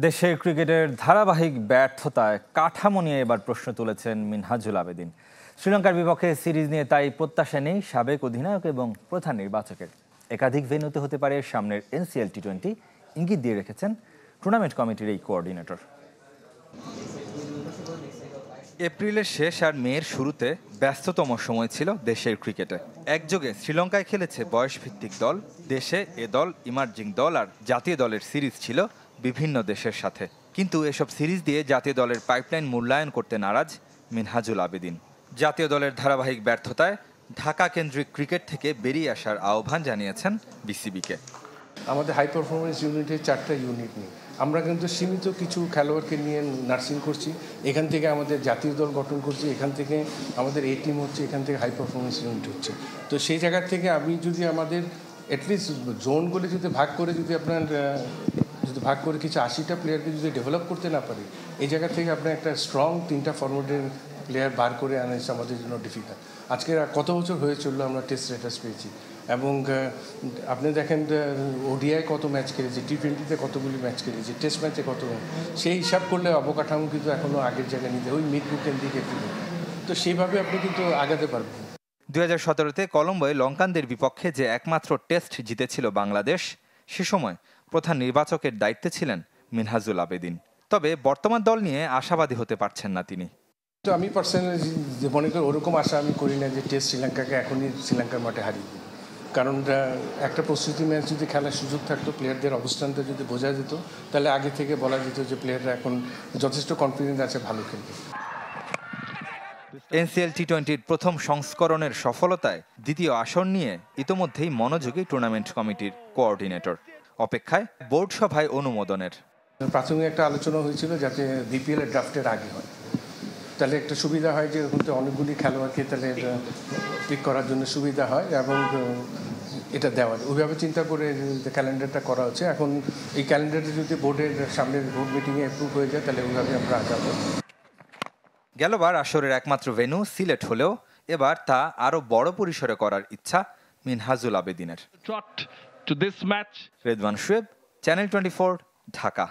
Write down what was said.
দেশের ক্রিকেটের ধারাবাহিক ব্যর্থতায় কাঠামো নিয়ে এবার প্রশ্ন তুলেছেন মিনহাজুল আবেদীন। শ্রীলঙ্কার বিপক্ষে সিরিজ নিয়ে তাই প্রত্যাশা নেই সাবেক অধিনায়ক এবং প্রধান নির্বাচকের। একাধিক ভেন্যুতে হতে পারে সামনের NCL T20 ইঙ্গিত দিয়ে রেখেছেন টুর্নামেন্ট কমিটির এই কোঅর্ডিনেটর। এপ্রিলের শেষ আর মের শুরুতে ব্যস্ততম সময় ছিল দেশের ক্রিকেটে। একযোগে শ্রীলঙ্কায় খেলেছে বয়সভিত্তিক দল, দেশে এ দল, ইমার্জিং দল আর জাতীয় দলের সিরিজ ছিল বিভিন্ন দেশের সাথে। কিন্তু এসব সিরিজ দিয়ে জাতীয় দলের পাইপলাইন মূল্যায়ন করতে নারাজ মিনহাজুল আবেদীন। জাতীয় দলের ধারাবাহিক ব্যর্থতায় ঢাকা কেন্দ্রিক ক্রিকেট থেকে বেরিয়ে আসার আহ্বান জানিয়েছেন বিসিবিকে। আমাদের হাই পারফরমেন্স ইউনিটের 4টা ইউনিট নিয়ে আমরা কিন্তু সীমিত কিছু খেলোয়াড়কে নিয়ে নার্সিং করছি। এখান থেকে আমাদের জাতীয় দল গঠন করছি, এখান থেকে আমাদের এ টিম হচ্ছে, এখান থেকে হাই পারফরমেন্স ইউনিট হচ্ছে। তো সেই জায়গা থেকে আমি যদি আমাদের অ্যাটলিস্ট জোনগুলি যদি ভাগ করে কিছু 80টা প্লেয়ারকে যদি ডেভেলপ করতে না পারি, এই জায়গা থেকে আপনার একটা স্ট্রং 3টা ফরওয়ার্ডের প্লেয়ার বার করে আনা আমাদের জন্য ডিফিকাল্ট। আজকে কত বছর হয়ে চললো আমরা টেস্ট স্ট্যাটাস পেয়েছি, এবং আপনি দেখেন ODI কত ম্যাচ খেলেছি, T20-তে কতগুলি ম্যাচ খেলেছি, টেস্ট ম্যাচে কত, সেই হিসাব করলে অবকাঠামো কিন্তু এখনও আগের জায়গায় নিতে ওই মিডবুকের দিকে ফিরে, তো সেইভাবে আপনি কিন্তু আগাতে পারবেন। 2017-তে কলম্বোয় লঙ্কানদের বিপক্ষে যে একমাত্র টেস্ট জিতেছিল বাংলাদেশ, সে সময় প্রধান নির্বাচকের দায়িত্বে ছিলেন মিনহাজুল আবেদীন। তবে বর্তমান দল নিয়ে আশাবাদী হতে পারছেন না তিনি। তো আমি পার্সোনালি মনে করি ওরকম আশা আমি করি না যে টেস্ট শ্রীলঙ্কাকে এখনই শ্রীলঙ্কার মাঠে হারিয়ে দিই। কারণ একটা প্রস্তুতি ম্যাচ যদি খেলার সুযোগ থাকতো, প্লেয়ারদের অবস্থানটা যদি বোঝা যেত, তাহলে আগে থেকে বলা যেত যে প্লেয়াররা এখন যথেষ্ট কনফিডেন্ট আছে, ভালো খেলবে। NCL T20-র প্রথম সংস্করণের সফলতায় দ্বিতীয় আসর নিয়ে ইতোমধ্যেই মনোযোগী টুর্নামেন্ট কমিটির কোঅর্ডিনেটর। অপেক্ষায় বোর্ড সভায় অনুমোদনের। প্রাথমিক একটা আলোচনা হয়েছিল যাতে BPL এর ড্রাফটের আগে হয়, তাহলে একটা সুবিধা হয় যে অনেকগুলি খেলোয়াড়কে তাহলে পিক করার জন্য সুবিধা হয়, এবং এটা দেওয়া যায় ওইভাবে চিন্তা করে ক্যালেন্ডারটা করা হচ্ছে। এখন এই ক্যালেন্ডারটা যদি বোর্ডের সামনের বোর্ড মিটিংয়ে অ্যাপ্রুভ হয়ে যায়, তাহলে ওইভাবে আমরা আগাবো। গেলবার আসরের একমাত্র ভেন্যু সিলেট হলেও এবার তা আরও বড় পরিসরে করার ইচ্ছা মিনহাজুল আবেদীনের। রেদওয়ান শোয়েব, চ্যানেল 24, ঢাকা।